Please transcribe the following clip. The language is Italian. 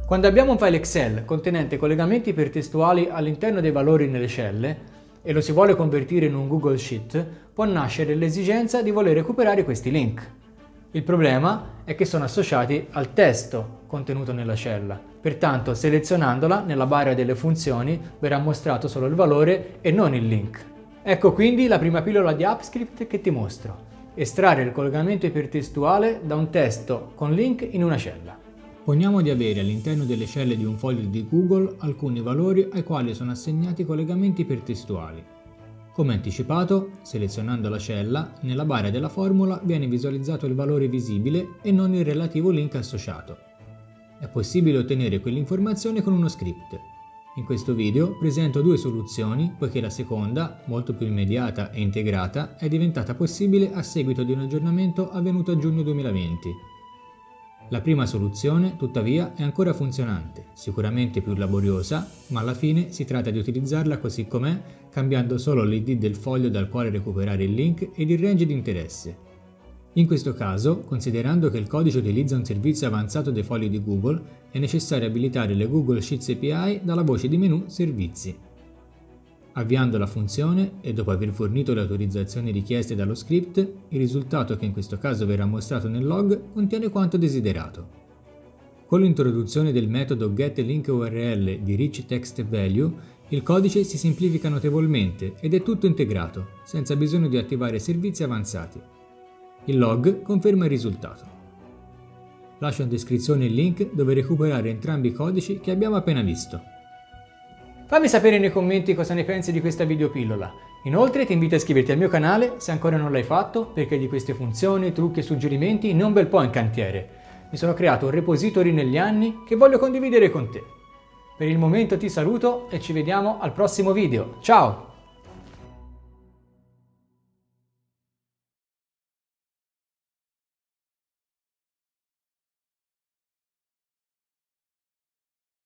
Quando abbiamo un file Excel contenente collegamenti ipertestuali all'interno dei valori nelle celle e lo si vuole convertire in un Google Sheet, può nascere l'esigenza di voler recuperare questi link. Il problema è che sono associati al testo contenuto nella cella, pertanto selezionandola nella barra delle funzioni verrà mostrato solo il valore e non il link. Ecco quindi la prima pillola di AppScript che ti mostro: estrarre il collegamento ipertestuale da un testo con link in una cella. Poniamo di avere all'interno delle celle di un foglio di Google alcuni valori ai quali sono assegnati collegamenti ipertestuali. Come anticipato, selezionando la cella, nella barra della formula viene visualizzato il valore visibile e non il relativo link associato. È possibile ottenere quell'informazione con uno script. In questo video presento due soluzioni, poiché la seconda, molto più immediata e integrata, è diventata possibile a seguito di un aggiornamento avvenuto a giugno 2020. La prima soluzione, tuttavia, è ancora funzionante, sicuramente più laboriosa, ma alla fine si tratta di utilizzarla così com'è, cambiando solo l'ID del foglio dal quale recuperare il link ed il range di interesse. In questo caso, considerando che il codice utilizza un servizio avanzato dei fogli di Google, è necessario abilitare le Google Sheets API dalla voce di menu Servizi. Avviando la funzione e dopo aver fornito le autorizzazioni richieste dallo script, il risultato che in questo caso verrà mostrato nel log contiene quanto desiderato. Con l'introduzione del metodo getLinkURL di RichTextValue, il codice si semplifica notevolmente ed è tutto integrato, senza bisogno di attivare servizi avanzati. Il log conferma il risultato. Lascio in descrizione il link dove recuperare entrambi i codici che abbiamo appena visto. Fammi sapere nei commenti cosa ne pensi di questa videopillola. Inoltre ti invito a iscriverti al mio canale se ancora non l'hai fatto, perché di queste funzioni, trucchi e suggerimenti ne ho un bel po' in cantiere. Mi sono creato un repository negli anni che voglio condividere con te. Per il momento ti saluto e ci vediamo al prossimo video. Ciao!